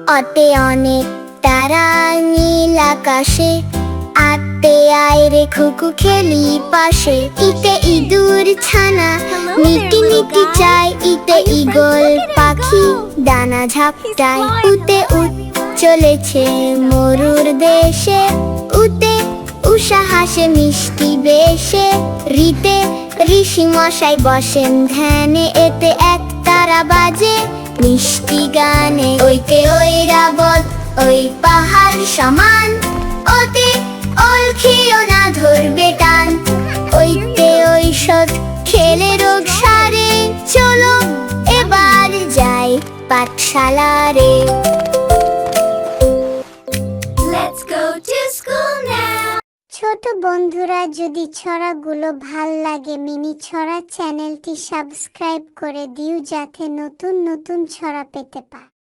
অতে অনেক তারা নীল আকাশে, আতে আয় রে খুকু খেলি পাশে। ইতে ইঁদুর ছানা মিটি মিটি চায়, ইতে ঈগল পাখি ডানা ঝাপটায়। উতে উট চলেছে মরুর দেশে, উতে উষা হাসে মিষ্টি বেশে। রিতে ঋষি মশাই বসেন ধ্যানে, এতে এক তারা বাজে মিষ্টি গানে। ওইতে ঐরাবত ওই পাহাড় সমান, ওতে অলখিও না ধরবে টান। ওইতে ঐষধ খেলে রোগ সারে, চলো এবার যাই পাঠশালা রে। ছোট বন্ধুরা, যদি ছড়াগুলো ভাল লাগে মিনি ছড়া চ্যানেলটি সাবস্ক্রাইব করে দিও, যাতে নতুন নতুন ছড়া পেতে পার।